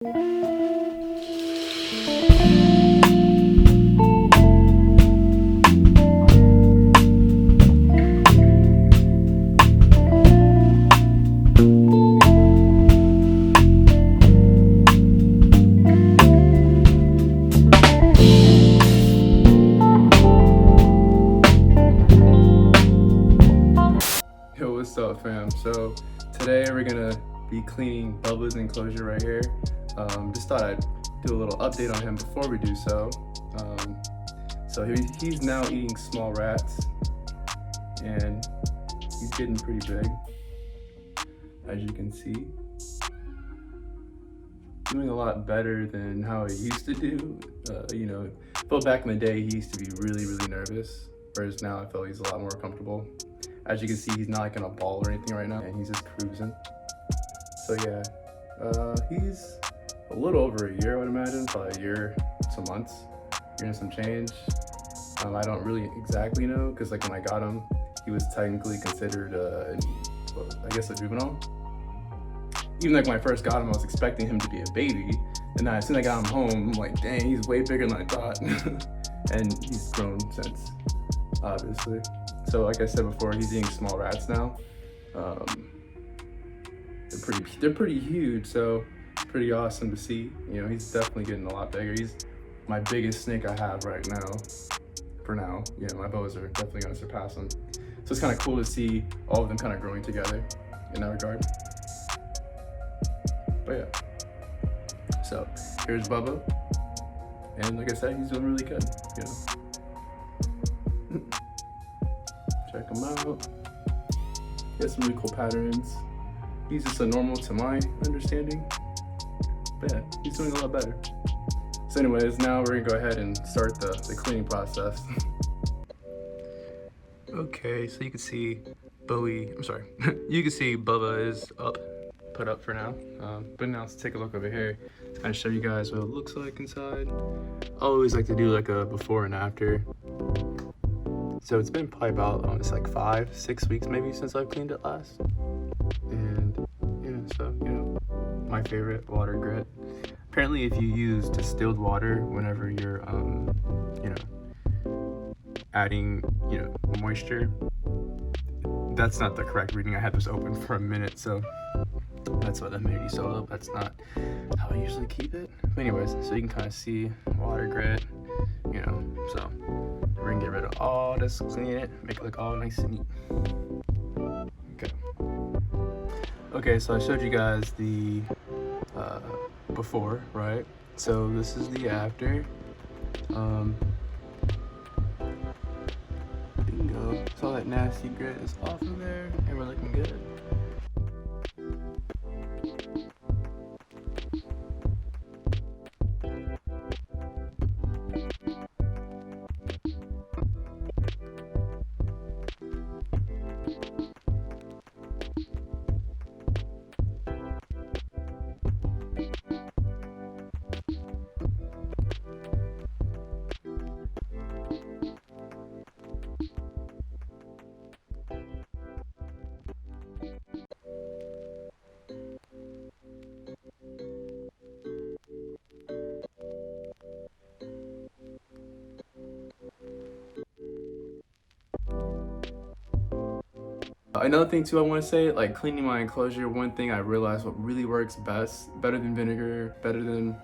Yo, what's up, fam? So today we're gonna be cleaning Bubba's enclosure right here. Just thought I'd do a little update on him before we do so. He's now eating small rats, and he's getting pretty big, as you can see. Doing a lot better than how he used to do. But back in the day, he used to be really nervous, whereas now I feel he's a lot more comfortable. As you can see, he's not like in a ball or anything right now, and he's just cruising. So yeah, he's a little over a year, I would imagine, probably a year, some months, year and some change. I don't really exactly know, because like when I got him, he was technically considered, I guess a juvenile. Even like when I first got him, I was expecting him to be a baby, and then as soon as I got him home, I'm like, dang, he's way bigger than I thought. And he's grown since, obviously. So like I said before, he's eating small rats now. They're pretty huge, so pretty awesome to see. You know, he's definitely getting a lot bigger. He's my biggest snake I have right now. For now, you know, my boas are definitely gonna surpass him. So it's kind of cool to see all of them kind of growing together in that regard. But yeah, so here's Bubba, and like I said, he's doing really good. You know. Check him out. He has some really cool patterns. He's just a normal to my understanding. But yeah, he's doing a lot better. So anyways, now we're gonna go ahead and start the cleaning process. Okay, so you can see you can see Bubba is put up for now. But now let's take a look over here to kind of show you guys what it looks like inside. I always like to do like a before and after. So it's been probably about, it's like 5-6 weeks maybe since I've cleaned it last. And yeah, so, you know, my favorite water grit. Apparently if you use distilled water whenever you're, adding, moisture, that's not the correct reading. I had this open for a minute, so that's what that made you so up. That's not how I usually keep it. But anyways, so you can kind of see water grit, so we're gonna get rid of all this, clean it, make it look all nice and neat. Okay, so I showed you guys the before, right? So this is the after. Bingo. So all that nasty grit is off of there, and we're looking good. Another thing too I want to say, like cleaning my enclosure, one thing I realized what really works best, better than vinegar, better than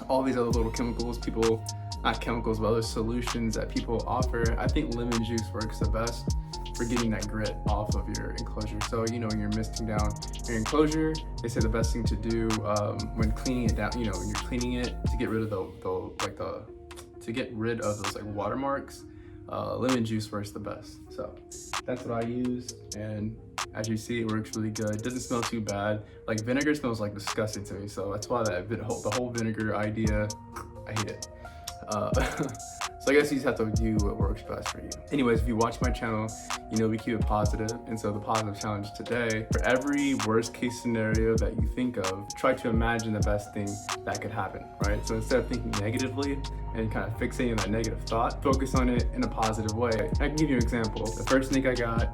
all these other little chemicals, not chemicals, but other solutions that people offer, I think lemon juice works the best for getting that grit off of your enclosure. So, when you're misting down your enclosure, they say the best thing to do when cleaning it down, when you're cleaning it to get rid of those like watermarks, lemon juice works the best. So that's what I use, and as you see, it works really good. It doesn't smell too bad. Like vinegar smells like disgusting to me, so that's why the whole vinegar idea, I hate it. So I guess you just have to do what works best for you. Anyways, if you watch my channel, we keep it positive. And so the positive challenge today, for every worst case scenario that you think of, try to imagine the best thing that could happen, right? So instead of thinking negatively and kind of fixating on that negative thought, focus on it in a positive way. I can give you an example. The first snake I got,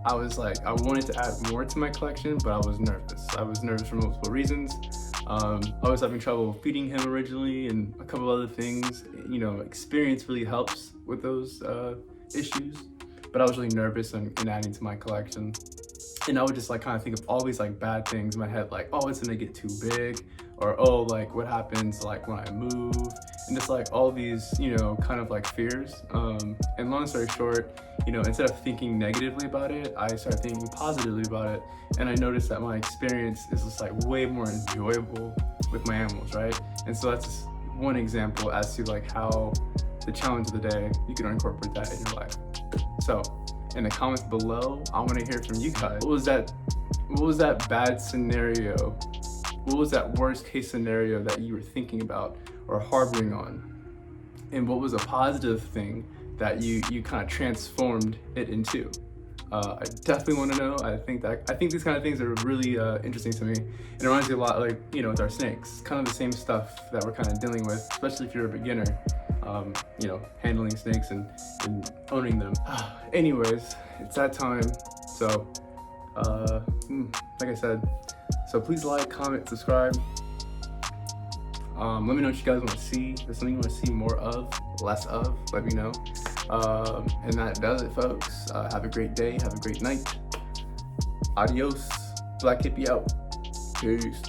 I was like, I wanted to add more to my collection, but I was nervous. I was nervous for multiple reasons. I was having trouble feeding him originally and a couple other things. You know, experience really helps with those issues, but I was really nervous in adding to my collection. And I would just like kind of think of all these like bad things in my head, like, oh, it's gonna get too big, or oh, like what happens like when I move, and just like all these, you know, kind of like fears. And long story short, you know, instead of thinking negatively about it, I started thinking positively about it, and I noticed that my experience is just like way more enjoyable with my animals, right? And so that's just one example as to like how the challenge of the day, you can incorporate that in your life. So in the comments below, I want to hear from you guys. What was that bad scenario? What was that worst case scenario that you were thinking about or harboring on? And what was a positive thing that you kind of transformed it into? I definitely want to know. I think these kind of things are really interesting to me. It reminds me a lot, like, you know, with our snakes, kind of the same stuff that we're kind of dealing with, especially if you're a beginner. You know, handling snakes and owning them. Anyways, it's that time. So, like I said, so please like, comment, subscribe. Let me know what you guys want to see. If there's something you want to see more of, less of, let me know. And that does it, folks. Have a great day. Have a great night. Adios. Blkhippiee out. Peace.